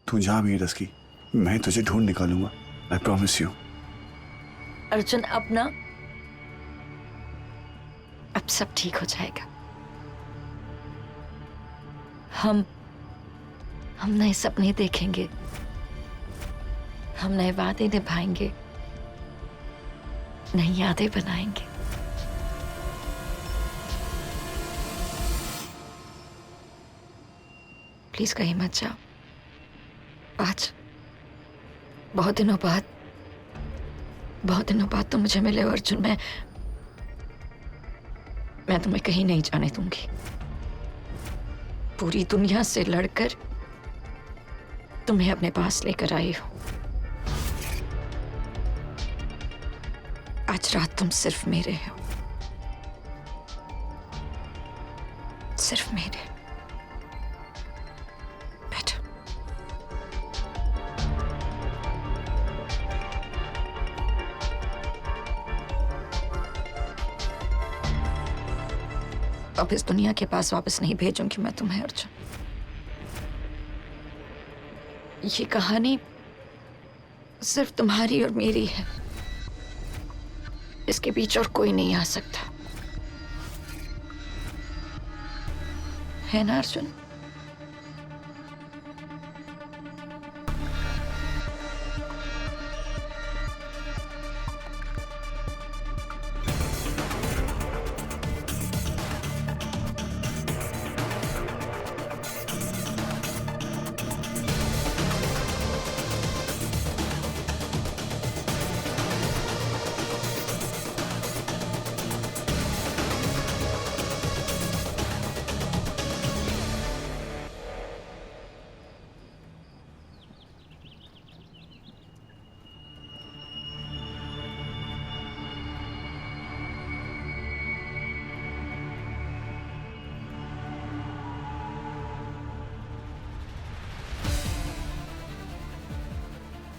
तू जा मीरस की, मैं तुझे ढूंढ निकालूंगा। I promise you. अर्जुन अब सब ठीक हो जाएगा। हम नए सपने देखेंगे, हम नए वादे निभाएंगे, नई यादें बनाएंगे। प्लीज कहीं मत जाओ। आज बहुत दिनों बाद तुम मुझे मिले हो अर्जुन। मैं तुम्हें कहीं नहीं जाने दूंगी। पूरी दुनिया से लड़कर तुम्हें अपने पास लेकर आई हूं। आज रात तुम सिर्फ मेरे हो, सिर्फ मेरे। बैठो। अब इस दुनिया के पास वापस नहीं भेजूंगी मैं तुम्हें अर्जुन। ये कहानी सिर्फ तुम्हारी और मेरी है। इसके बीच और कोई नहीं आ सकता, है ना अर्जुन?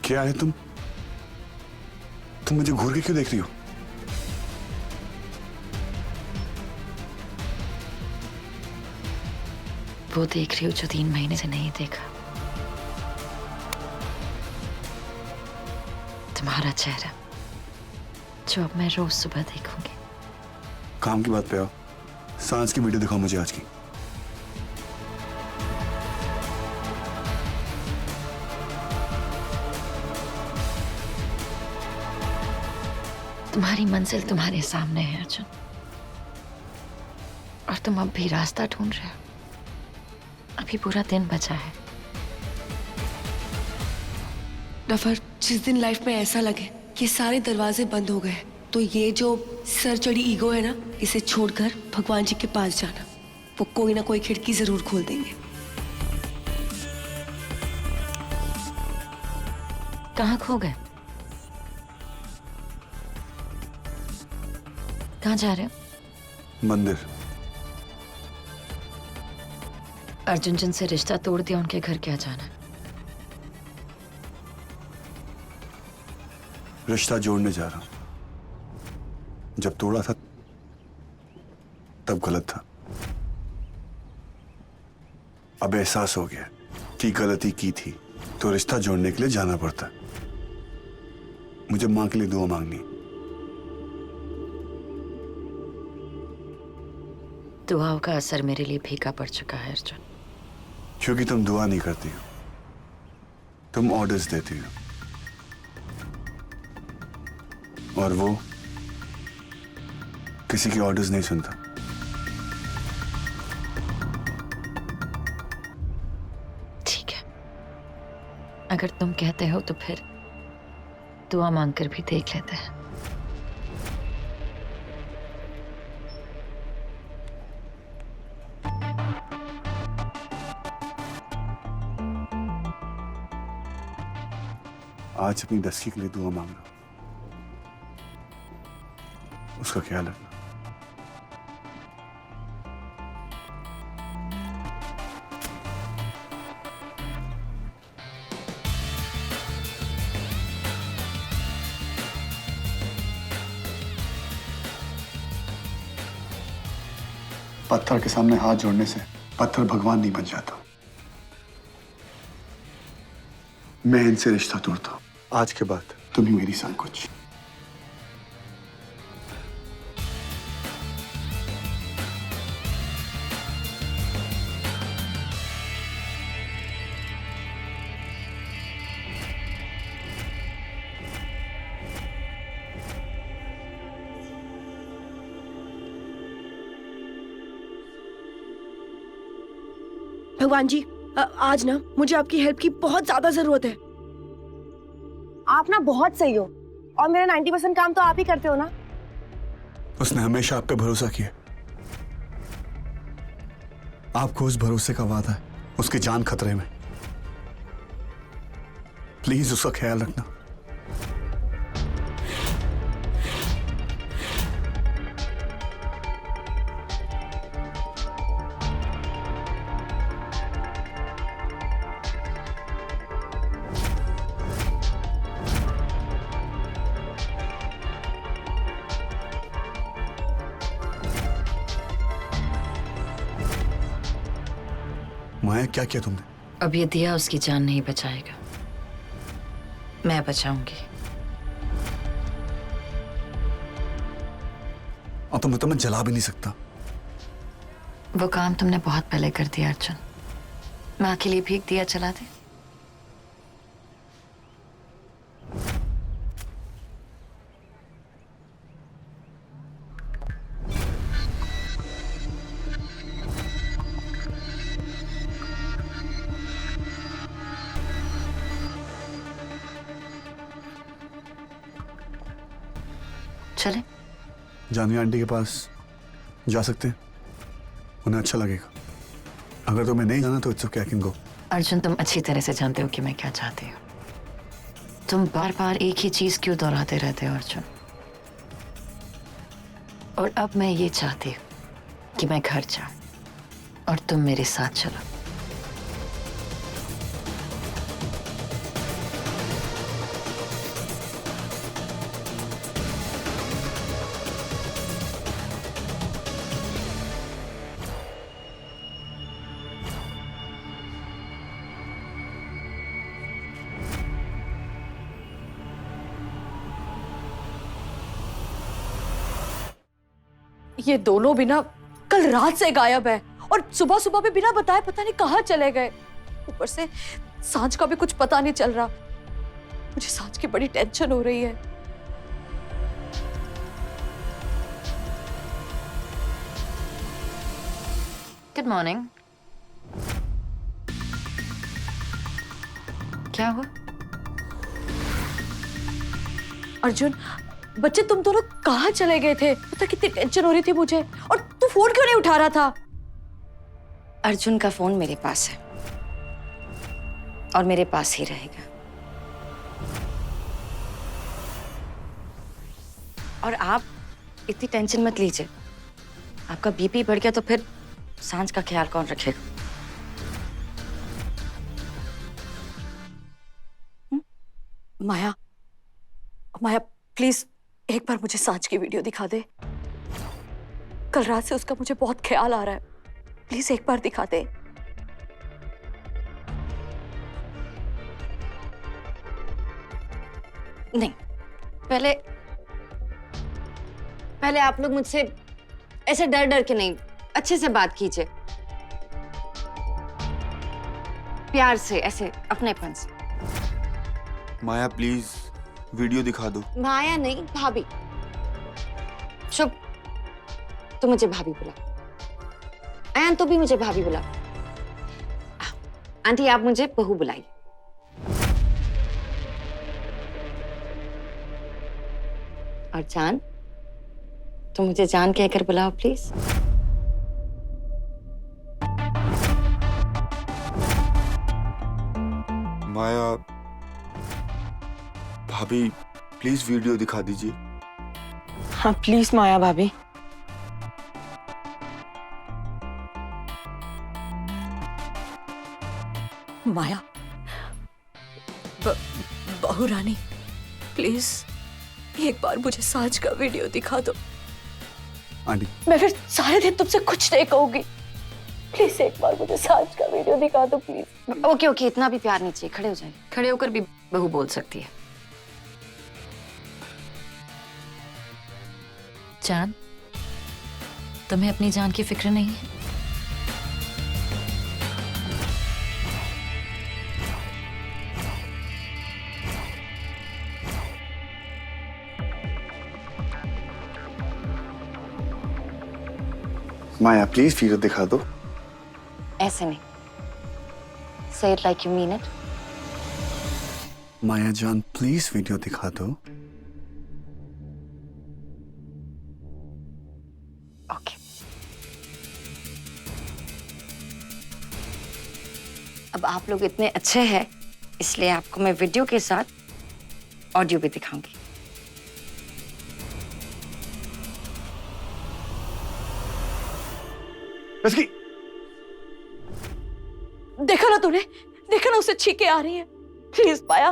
क्या है तुम मुझे घूर के क्यों देख रही हो? वो देख रही हो जो 3 महीने से नहीं देखा। तुम्हारा चेहरा जो अब मैं रोज सुबह देखूंगी। काम की बात पे आओ। सांस की वीडियो दिखाओ मुझे आज की। तुम्हारी मंजिल तुम्हारे सामने है अर्जुन, और तुम अब भी रास्ता ढूंढ रहे हो। अभी पूरा दिन बचा है। नफर, जिस दिन लाइफ में ऐसा लगे कि सारे दरवाजे बंद हो गए, तो ये जो सर चढ़ी ईगो है ना, इसे छोड़कर भगवान जी के पास जाना। वो कोई ना कोई खिड़की जरूर खोल देंगे। कहाँ खो गए? कहाँ जा रहे हो? मंदिर। अर्जुन जिनसे रिश्ता तोड़ दिया उनके घर क्या जाना? रिश्ता जोड़ने जा रहा हूं। जब तोड़ा था तब गलत था। अब एहसास हो गया कि गलती की थी तो रिश्ता जोड़ने के लिए जाना पड़ता। मुझे मां के लिए दुआ मांगनी। दुआओं का असर मेरे लिए फीका पड़ चुका है अर्जुन। क्योंकि तुम दुआ नहीं करती हो, तुम ऑर्डर्स देती हो, और वो किसी की ऑर्डर्स नहीं सुनता। ठीक है, अगर तुम कहते हो तो फिर दुआ मांगकर भी देख लेते हैं। आज अपनी दस्ती के लिए दुआ मांग रहा हूं। उसका ख्याल रखना। पत्थर के सामने हाथ जोड़ने से पत्थर भगवान नहीं बन जाता। मैं इनसे रिश्ता तोड़ता हूँ। आज के बाद तुम ही मेरी सब कुछ। भगवान जी, आज ना मुझे आपकी हेल्प की बहुत ज्यादा जरूरत है। आप ना बहुत सही हो और मेरा 90% काम तो आप ही करते हो ना। उसने हमेशा आप पे भरोसा किया। आपको उस भरोसे का वादा है, उसकी जान खतरे में। प्लीज उसका ख्याल रखना। माया, क्या किया तुमने? अब ये दिया उसकी जान नहीं बचाएगा, मैं बचाऊंगी। अब तो मैं तुम्हें जला भी नहीं सकता। वो काम तुमने बहुत पहले कर दिया अर्जुन। माँ के लिए भीख दिया चला दे। चले जानवी आंटी के पास जा सकते हैं, उन्हें अच्छा लगेगा। अगर तुम्हें नहीं जाना तो it's okay, I can go. Arjun, तुम अच्छी तरह से जानते हो कि मैं क्या चाहती हूँ। तुम बार बार एक ही चीज क्यों दोहराते रहते हो अर्जुन? और अब मैं ये चाहती हूँ कि मैं घर जाऊं और तुम मेरे साथ चलो। ये दोनों भी ना कल रात से गायब है और सुबह सुबह भी बिना बताए पता नहीं कहाँ चले गए। ऊपर से सांझ का भी कुछ पता नहीं चल रहा। मुझे सांझ की बड़ी टेंशन हो रही है। Good morning. क्या हुआ? अर्जुन, बच्चे तुम दोनों कहाँ चले गए थे? पता कितनी टेंशन हो रही थी मुझे। और तू फोन क्यों नहीं उठा रहा था? अर्जुन का फोन मेरे पास है और मेरे पास ही रहेगा। और आप इतनी टेंशन मत लीजिए। आपका बीपी बढ़ गया तो फिर सांझ का ख्याल कौन रखेगा? माया, माया प्लीज एक बार मुझे सांझ की वीडियो दिखा दे। कल रात से उसका मुझे बहुत ख्याल आ रहा है। प्लीज एक बार दिखा दे। नहीं, पहले पहले आप लोग मुझसे ऐसे डर डर के नहीं, अच्छे से बात कीजिए, प्यार से, ऐसे अपनेपन से। माया प्लीज वीडियो दिखा दो। माया नहीं, भाभी। शुभ, तू मुझे भाभी बुला। आयन, तू भी मुझे भाभी बुला। आंटी, आप मुझे बहू बुलाइए। और जान, तुम मुझे जान कहकर बुलाओ प्लीज। माया भाभी प्लीज वीडियो दिखा दीजिए। हाँ प्लीज माया भाभी। माया, बहू रानी, प्लीज एक बार मुझे सांझ का वीडियो दिखा दो। आंटी, मैं फिर सारे दिन तुमसे कुछ नहीं कहूंगी। प्लीज एक बार मुझे सांझ का वीडियो दिखा दो प्लीज। ओके ओके, इतना भी प्यार नहीं चाहिए, खड़े हो जाइए। खड़े होकर भी बहू बोल सकती है। चांद, तुम्हें अपनी जान की फिक्र नहीं है? माया प्लीज वीडियो दिखा दो। ऐसे नहीं, say it like you mean it. माया जान प्लीज वीडियो दिखा दो। ओके। अब आप लोग इतने अच्छे हैं, इसलिए आपको मैं वीडियो के साथ ऑडियो भी दिखाऊंगी। इसकी देखा ना तूने, देखा ना उसे छींके आ रही है। प्लीज पाया,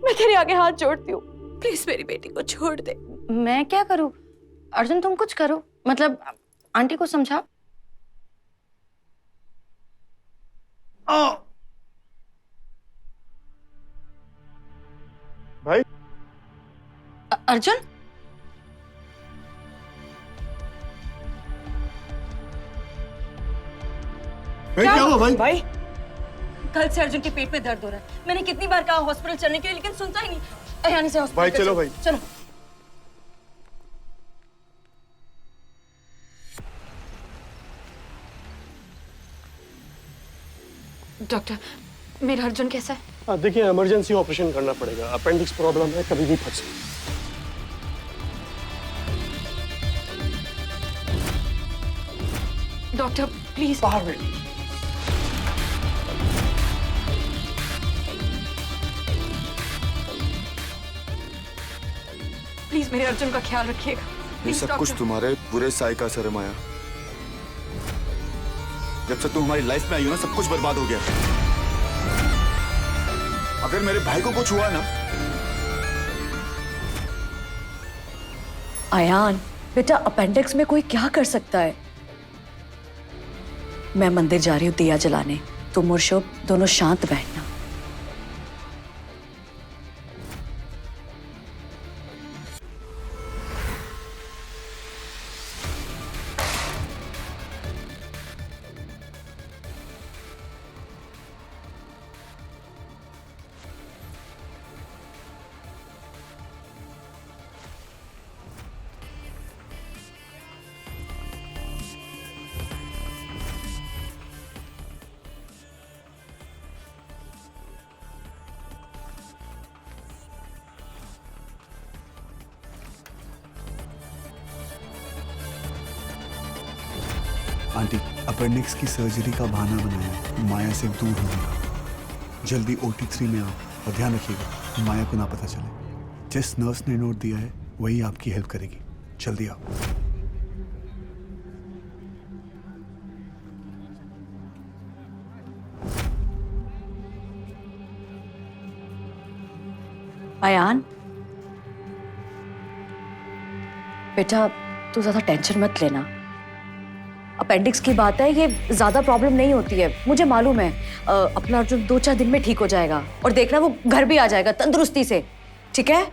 मैं तेरे आगे हाथ जोड़ती हूँ, प्लीज मेरी बेटी को छोड़ दे। मैं क्या करूं? अर्जुन तुम कुछ करो, मतलब आंटी को समझा। भाई अर्जुन, क्या हुआ भाई? भाई कल से अर्जुन के पेट में दर्द हो रहा है। मैंने कितनी बार कहा हॉस्पिटल चलने के लिए, लेकिन सुनता ही नहीं। अयानी से हॉस्पिटल भाई चलो भाई। चलो। डॉक्टर मेरा अर्जुन कैसा है? देखिए इमरजेंसी ऑपरेशन करना पड़ेगा, अपेंडिक्स प्रॉब्लम है, कभी भी फंस सकता है। डॉक्टर प्लीज बाहर में प्लीज मेरे अर्जुन का ख्याल रखिएगा। ये प्लीज सब कुछ डॉक्टर। तुम्हारे बुरे साय का असर है माया। जब से तुम हमारी लाइफ में आई हो ना, सब कुछ बर्बाद हो गया। अगर मेरे भाई को कुछ हुआ ना। अयान बेटा, अपेंडिक्स में कोई क्या कर सकता है? मैं मंदिर जा रही हूँ दिया जलाने, तुम और शुभ दोनों शांत बैठना। आंटी अपेंडिक्स की सर्जरी का बहाना बनाया, माया से दूर होने। जल्दी OT3 में आओ और ध्यान रखिएगा माया को ना पता चले। जिस नर्स ने नोट दिया है वही आपकी हेल्प करेगी। जल्दी आओ। अयान बेटा, तू ज्यादा टेंशन मत लेना। अपेंडिक्स की बात है, ये ज्यादा प्रॉब्लम नहीं होती है, मुझे मालूम है। अपना अर्जुन 2-4 दिन में ठीक हो जाएगा और देखना वो घर भी आ जाएगा तंदुरुस्ती से, ठीक है?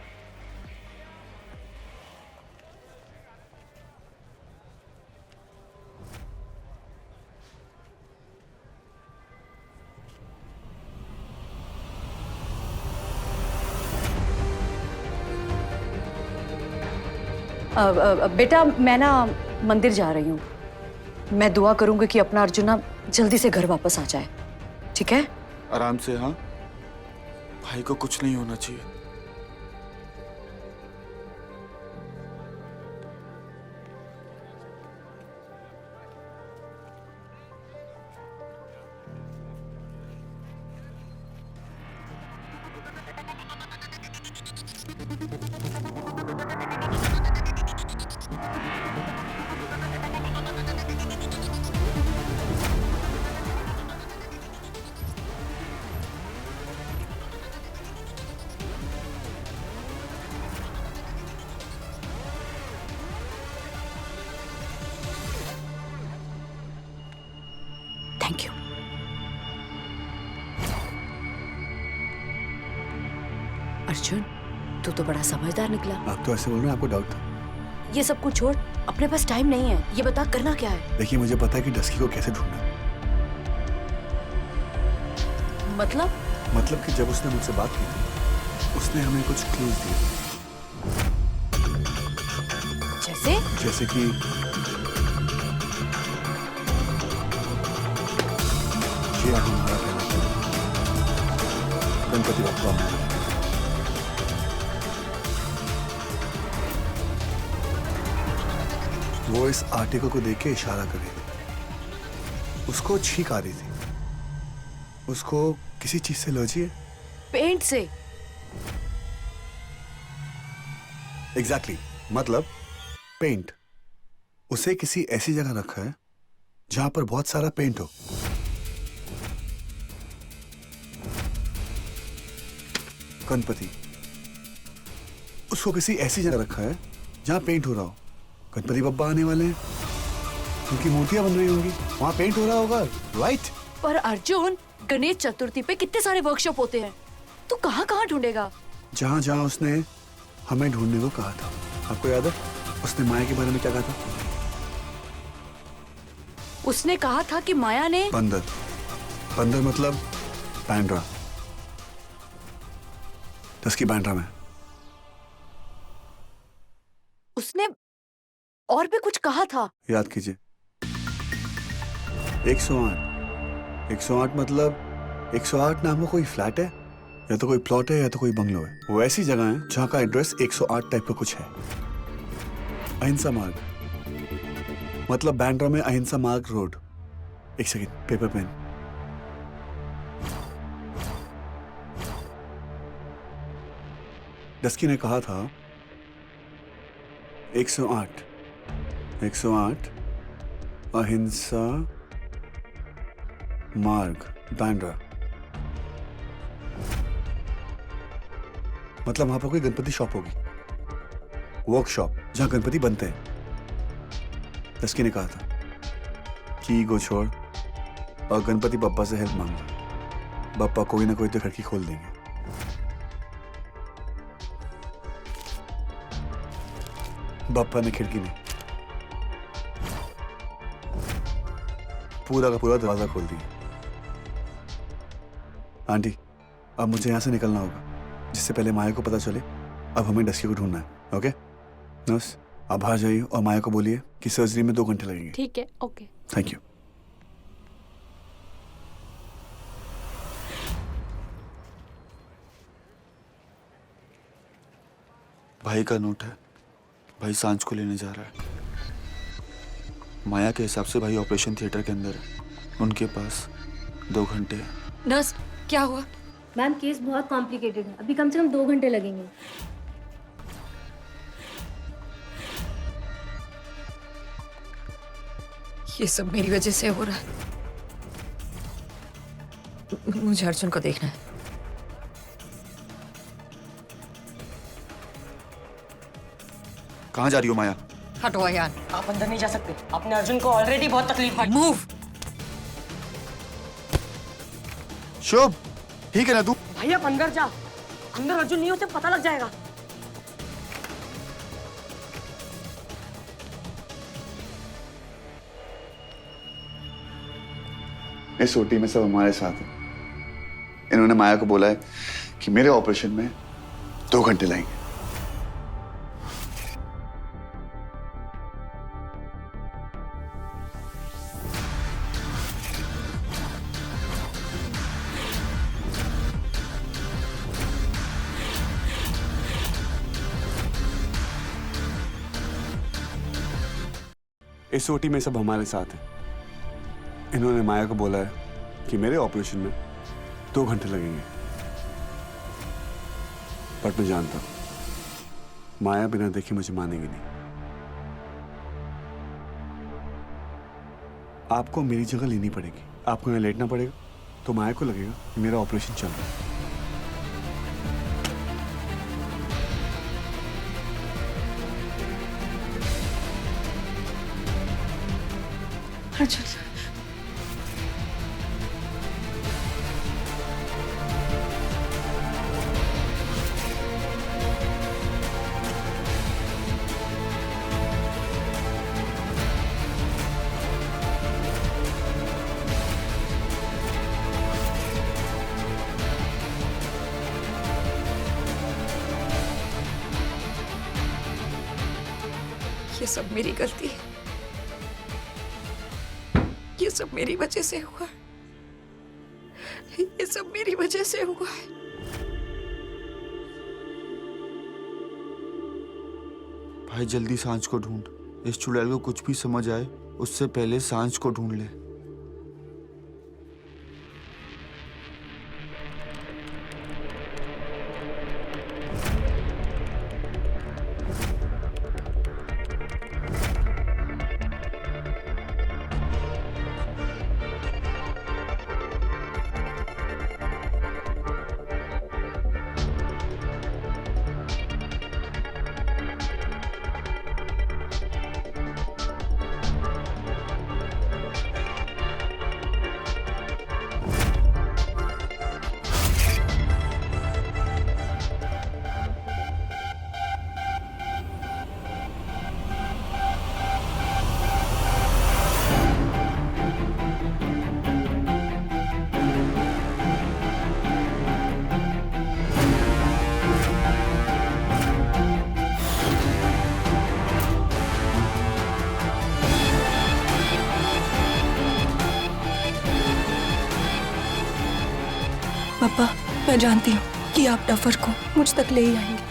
बेटा मैं ना मंदिर जा रही हूँ, मैं दुआ करूंगी कि अपना अर्जुन ना जल्दी से घर वापस आ जाए, ठीक है? आराम से, हाँ। भाई को कुछ नहीं होना चाहिए। Thank you. अर्जुन, तू तो बड़ा समझदार निकला। आप तो ऐसे बोल रहे हैं, आपको डाउट था? ये सब कुछ छोड़, अपने पास टाइम नहीं है, ये बता करना क्या है? देखिए, मुझे पता है कि डस्की को कैसे ढूंढना है। मतलब कि जब उसने मुझसे बात की थी, उसने हमें कुछ क्लूज दिए। जैसे कि ये हमारा पहला clue, गणपति बप्पा मोरया। वो इस आर्टिकल को देख के इशारा कर रही थी। उसको छींक आ रही थी। उसको किसी चीज से एलर्जी है। पेंट से। एग्जैक्टली मतलब पेंट। उसे किसी ऐसी जगह रखा है जहां पर बहुत सारा पेंट हो। गणपति, उसको किसी ऐसी जगह रखा है जहां पेंट हो रहा हो। गणपति बप्पा आने वाले हैं, उनकी मूर्तियां बन रही होंगी, वहां पेंट हो रहा होगा, राइट? पर अर्जुन, गणेश चतुर्थी पे कितने सारे वर्कशॉप होते हैं, तू कहाँ कहाँ ढूंढेगा? जहां जहां उसने हमें ढूंढने को कहा था। आपको याद है उसने माया के बारे में क्या कहा था? उसने कहा था कि माया ने बंदर। बंदर मतलब बैंड्रा। डस्की बैंड्रा में। उसने और भी कुछ कहा था। याद कीजिए, 108। 108 मतलब 108 नाम का कोई फ्लैट है, या तो कोई प्लॉट है, या तो कोई बंगलो है। वो ऐसी जगह है जहां का एड्रेस 108 टाइप का कुछ है। अहिंसा मार्ग मतलब बैंड्रा में अहिंसा मार्ग रोड। एक सेकंड, पेपर पेन। डस्की ने कहा था 108 अहिंसा मार्ग बैंड्रा। मतलब वहां पर कोई गणपति शॉप होगी, वर्कशॉप जहां गणपति बनते हैं। डस्की ने कहा था कि ईगो छोड़ और गणपति बप्पा से हेल्प मांगो। बप्पा कोई ना कोई तो खिड़की खोल देंगे। बप्पा ने खिड़की नहीं, पूरा का पूरा दरवाजा खोल दिया। आंटी, अब मुझे यहां से निकलना होगा, जिससे पहले माया को पता चले। अब हमें डस्की को ढूंढना है। ओके नर्स, आप बाहर जाइए और माया को बोलिए कि सर्जरी में 2 घंटे लगेंगे। ठीक है, ओके। Thank you. भाई का नोट है, भाई सांझ को लेने जा रहा है। माया के हिसाब से भाई ऑपरेशन थिएटर के अंदर है, उनके पास 2 घंटे हैं। नर्स, क्या हुआ? मैम केस बहुत कॉम्प्लिकेटेड है, अभी कम से कम 2 घंटे लगेंगे। ये सब मेरी वजह से हो रहा है। मुझे अर्जुन को देखना है। कहाँ जा रही हो माया? हटो यार। आप अंदर नहीं जा सकते, अपने अर्जुन को ऑलरेडी बहुत तकलीफ है। मूव। शुभ, ठीक है ना तू? भाई आप अंदर जा, अंदर अर्जुन नहीं होते पता लग जाएगा। इस ओटी में सब हमारे साथ है। इन्होंने माया को बोला है कि मेरे ऑपरेशन में 2 घंटे लगेंगे। इस ओटी में सब हमारे साथ है। इन्होंने माया को बोला है कि मेरे ऑपरेशन में 2 घंटे लगेंगे। बट मैं जानता हूं माया बिना देखे मुझे मानेगी नहीं। आपको मेरी जगह लेनी पड़ेगी। आपको यहाँ लेटना पड़ेगा तो माया को लगेगा कि मेरा ऑपरेशन चल रहा है। अर्जुन, ये सब मेरी गलती है, ये सब मेरी वजह से हुआ है, ये सब मेरी वजह से हुआ है। भाई जल्दी सांझ को ढूंढ। इस चुड़ैल को कुछ भी समझ आए उससे पहले सांझ को ढूंढ ले। पापा, मैं जानती हूँ कि आप डफर को मुझ तक ले ही आएंगे।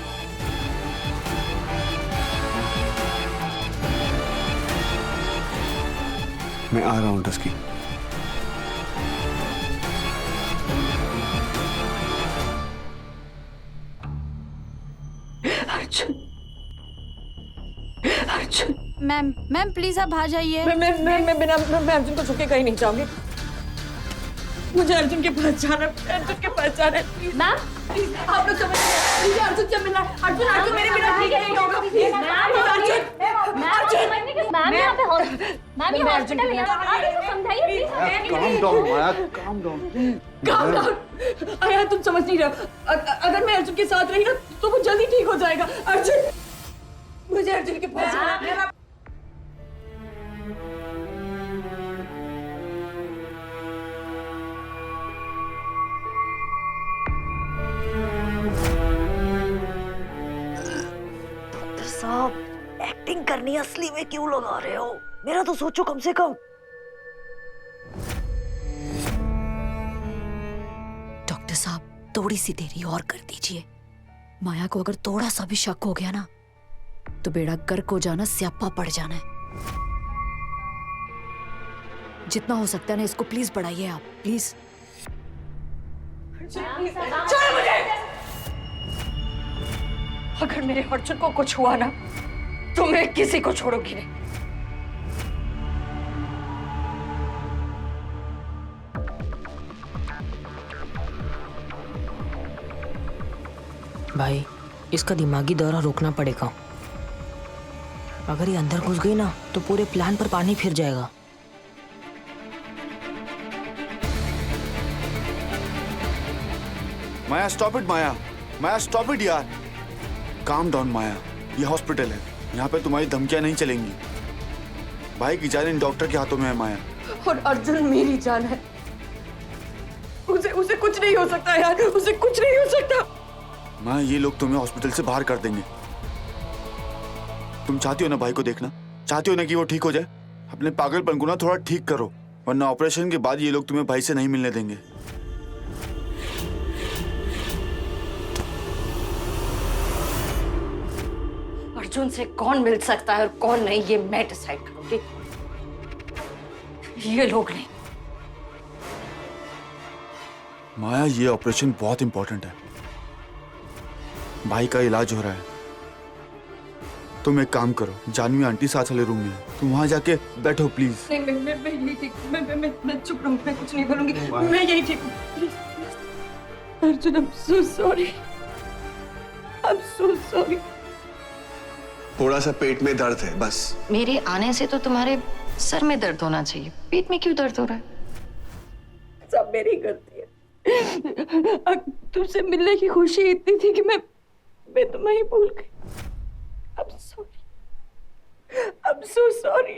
मैं आ रहा हूँ डस्की। मैम प्लीज आप बाहर जाइए। मैं अर्जुन को छुके कहीं नहीं जाऊंगी। मुझे अर्जुन के पास जाना है, अर्जुन के पास जाना है। मैम प्लीज आप लोग समझ लीजिए, अर्जुन से मिलना है। अर्जुन मेरे बिना ठीक नहीं होगा। प्लीज मैम यहाँ पे मैम ये हॉस्पिटल है, आप समझाइए please. Calm down Maya, calm down. Calm down. अरे तुम समझ नहीं रहे। अगर मैं अर्जुन के साथ रही ना तो वो जल्दी ठीक हो जाएगा। अर्जुन, मुझे अर्जुन के पास जाना है। साहब, एक्टिंग करनी असली में क्यों लगा रहे हो? मेरा तो सोचो कम से कम। डॉक्टर साहब, थोड़ी सी देरी और कर दीजिए। माया को अगर थोड़ा सा भी शक हो गया ना तो बेड़ा गर्क हो जाना, स्यापा पड़ जाना है। जितना हो सकता है ना इसको प्लीज बढ़ाइए आप, प्लीज। छोड़ मुझे। अगर मेरे अर्जुन को कुछ हुआ ना तो मैं किसी को छोड़ूंगी नहीं। भाई, इसका दिमागी दौरा रोकना पड़ेगा। अगर ये अंदर घुस गई ना तो पूरे प्लान पर पानी फिर जाएगा। Maya stop it, Maya stop it यार। काम डाउन माया, ये हॉस्पिटल है, यहाँ पे तुम्हारी धमकियां नहीं चलेंगी। भाई की जान इन डॉक्टर के हाथों में है माया। और अर्जुन मेरी जान है। उसे कुछ नहीं हो सकता यार, उसे कुछ नहीं हो सकता। माया, ये लोग तुम्हें हॉस्पिटल से बाहर कर देंगे। तुम चाहती हो ना भाई को देखना, चाहती हो ना कि वो ठीक हो जाए? अपने पागलपन को ना थोड़ा ठीक करो, वरना ऑपरेशन के बाद ये लोग तुम्हें भाई से नहीं मिलने देंगे। अर्जुन से कौन मिल सकता है और कौन नहीं, ये मैं डिसाइड करूंगी, ये लोग नहीं। माया, ये ऑपरेशन बहुत इंपॉर्टेंट है। भाई का इलाज हो रहा है। तुम एक काम करो, जानवी आंटी साथ वाले रूम में है, तुम वहां जाके बैठो प्लीज। नहीं, मैं यही ठीक, मैं चुप रहूंगी, मैं कुछ नहीं बोलूंगी, मैं यही ठीक हूँ। Please Arjun, I am so sorry, I am so sorry. थोड़ा सा पेट में दर्द है बस। मेरे आने से तो तुम्हारे सर में दर्द होना चाहिए, पेट में क्यों दर्द हो रहा है? सब मेरी गलती है। तुमसे मिलने की खुशी इतनी थी कि मैं तुम्हें ही भूल गई। I'm sorry. I'm so sorry.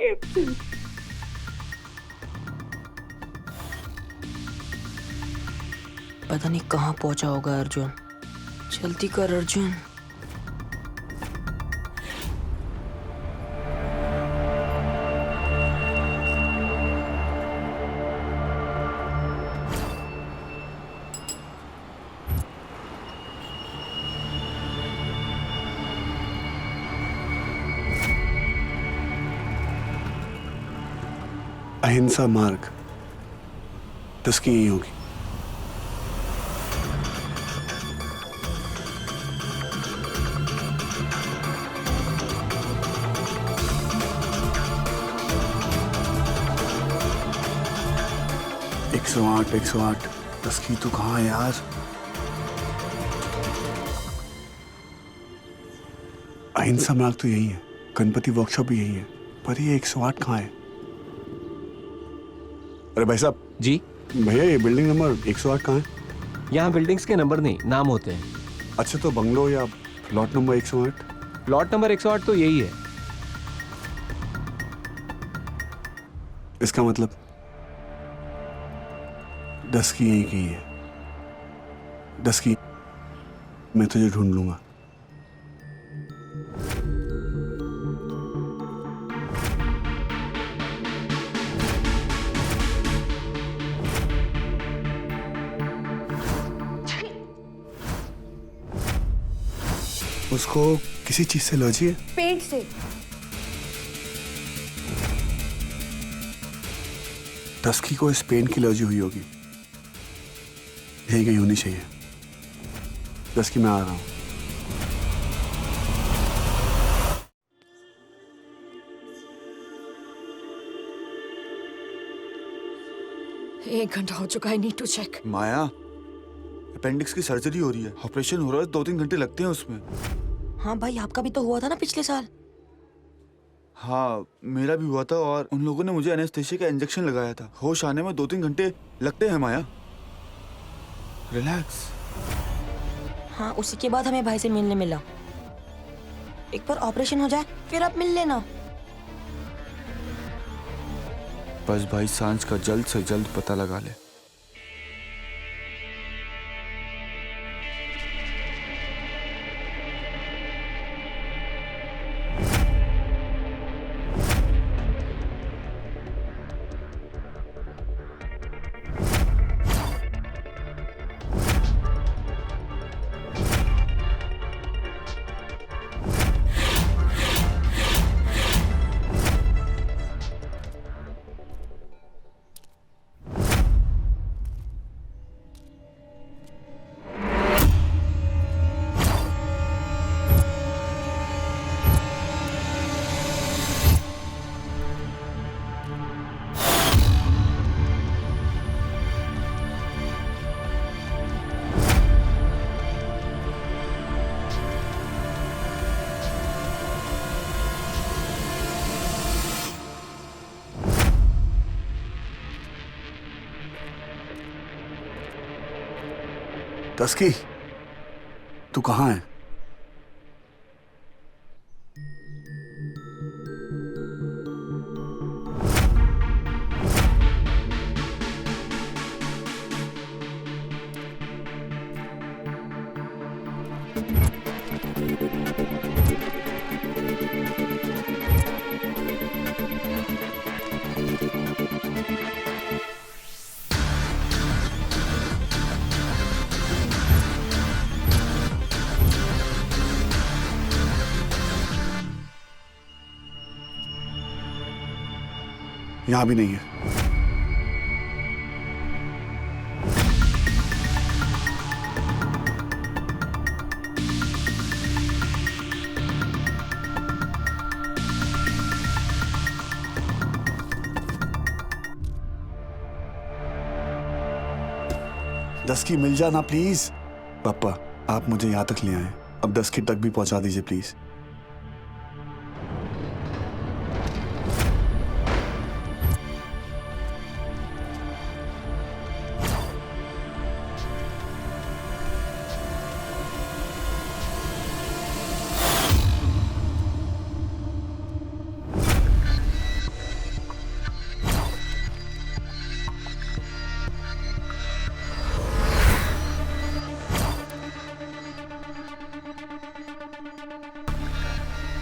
पता नहीं कहाँ पहुंचा होगा अर्जुन। जल्दी कर अर्जुन। अहिंसा मार्ग 10 की यही होगी। एक सौ आठ 10 की तो कहाँ है यार? अहिंसा मार्ग तो यही है, गणपति वर्कशॉप भी यही है, पर ये 108 कहाँ है? अरे भाई साहब जी भैया, ये बिल्डिंग नंबर 108 कहाँ है? यहाँ बिल्डिंग्स के नंबर नहीं, नाम होते हैं। अच्छा, तो बंगलो या प्लॉट नंबर 108? प्लॉट नंबर 108 तो यही है। इसका मतलब 10 की यही की है। 10 की मैं तुझे ढूंढ लूंगा। उसको किसी चीज से एलर्जी है? पेट से। 10 की को इस पेन की एलर्जी हुई होगी, यही कहीं होनी चाहिए। 10 की मैं आ रहा हूं। एक घंटा हो चुका है, need to check. Maya, appendix की सर्जरी हो रही है, ऑपरेशन हो रहा है, 2-3 घंटे लगते हैं उसमें। हाँ भाई, आपका भी तो हुआ था ना पिछले साल। हाँ, मेरा भी हुआ था और उन लोगों ने मुझे एनेस्थेसिया का इंजेक्शन लगाया था। होश आने में 2-3 घंटे लगते हैं माया। रिलैक्स। हाँ, उसी के बाद हमें भाई से मिलने मिला। एक बार ऑपरेशन हो जाए फिर आप मिल लेना। बस भाई सांझ का जल्द से जल्द पता लगा ले। तस्की, तू कहाँ है? यहां भी नहीं है। दस की मिल जाना प्लीज। पापा, आप मुझे यहां तक ले आए, अब 10 की तक भी पहुंचा दीजिए प्लीज।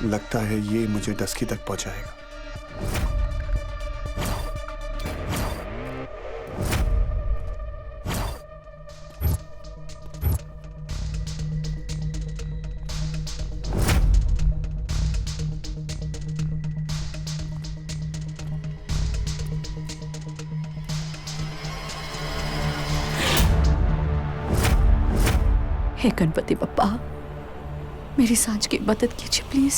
लगता है ये मुझे 10 की तक पहुंचाएगा। हे गणपति बप्पा, मेरी सांझ की मदद कीजिए प्लीज।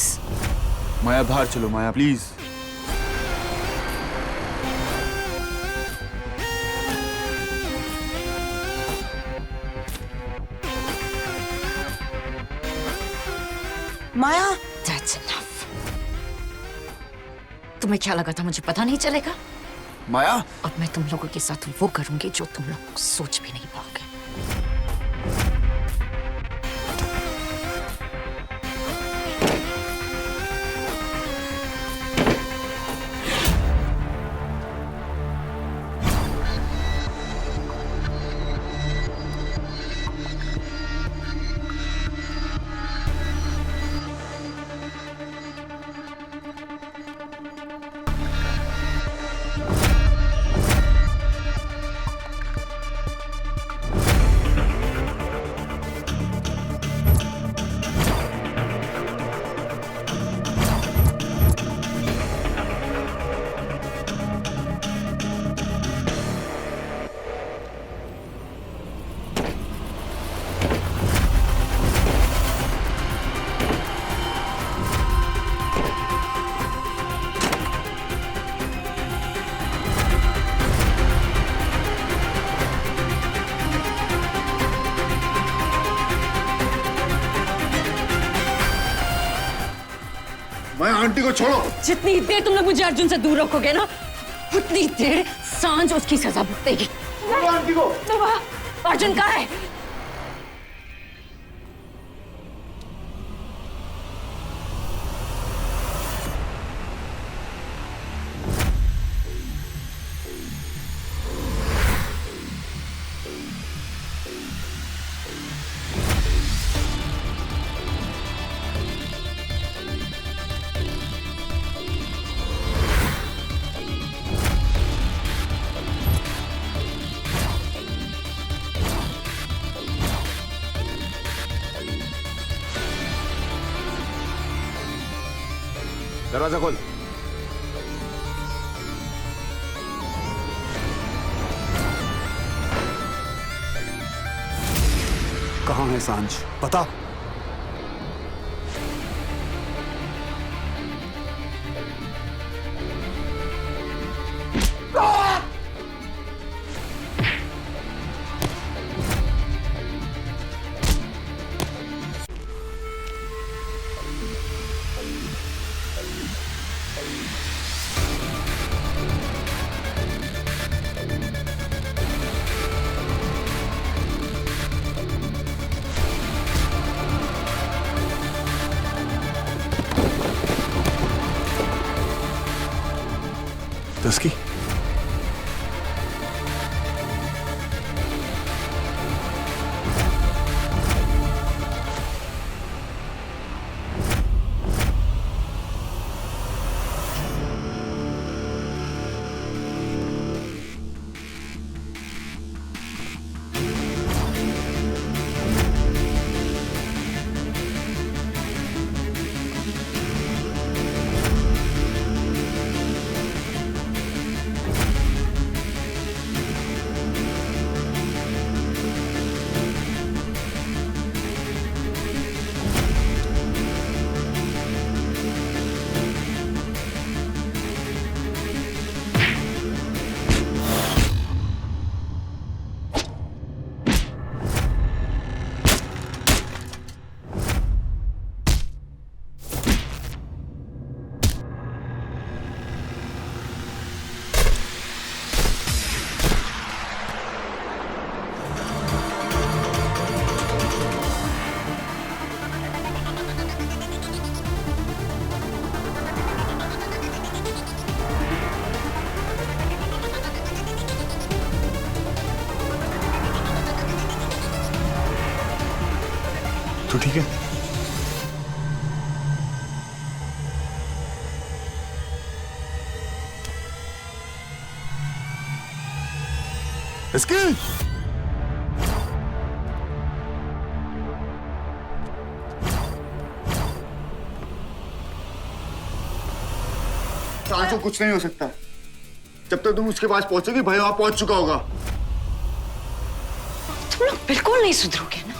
माया बाहर चलो माया प्लीज। Maya, That's enough. तुम्हें क्या लगा था मुझे पता नहीं चलेगा? माया अब मैं तुम लोगों के साथ वो करूंगी जो तुम लोग सोच भी नहीं पाओगे। माया आंटी को छोड़ो। जितनी देर तुम लोग मुझे अर्जुन से दूर रखोगे ना, उतनी देर सांझ उसकी सजा भुगतेगी। आंटी को अर्जुन कहाँ है? दरवाजा खोल। कहाँ है सांझ? पता? दस्की, तो ठीक है। इसकी सांझ को कुछ नहीं हो सकता। जब तक तुम उसके पास पहुंचोगी भाई वहां पहुंच चुका होगा। तुम लोग बिल्कुल नहीं सुधरोगे ना।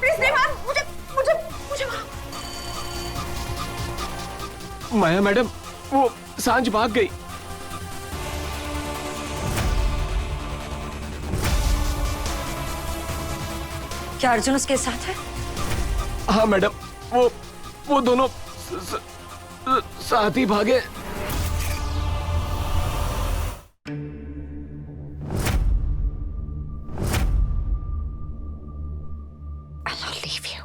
प्लीज नहीं मैम, मुझे मुझे मुझे माया मैडम, वो सांझ भाग गई। क्या अर्जुन उसके साथ है? हाँ मैडम, वो दोनों साथ ही भागे। I'll leave you.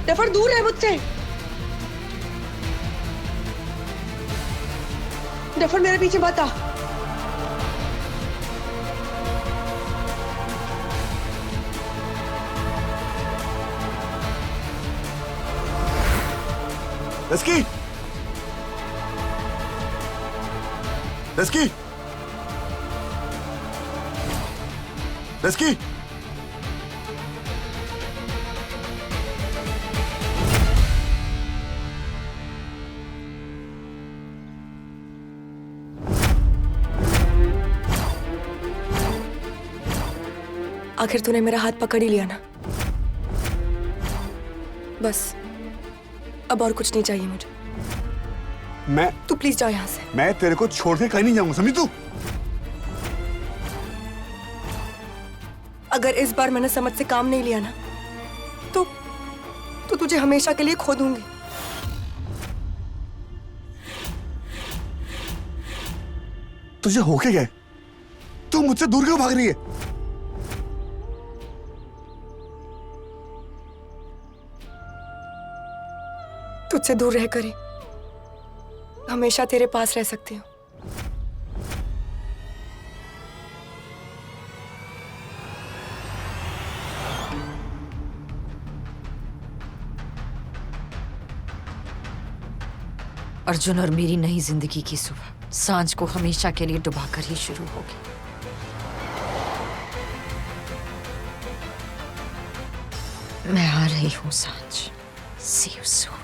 डफर दूर है मुझसे। डफर मेरे पीछे मत आ। Risky, risky, risky. आखिर तूने मेरा हाथ पकड़ ही लिया ना। बस अब और कुछ नहीं चाहिए मुझे। तू प्लीज जाओ यहाँ से। मैं तेरे को छोड़ के कहीं नहीं जाऊंगा, समझी तू? अगर इस बार मैंने समझ से काम नहीं लिया ना तो तुझे हमेशा के लिए खो दूंगी। तुझे हो के गए? तू मुझसे दूर क्यों भाग रही है? तुझसे दूर रहकर ही हमेशा तेरे पास रह सकती हूँ। अर्जुन और मेरी नई जिंदगी की सुबह सांझ को हमेशा के लिए डुबाकर ही शुरू होगी। मैं आ रही हूँ सांझ। See you soon.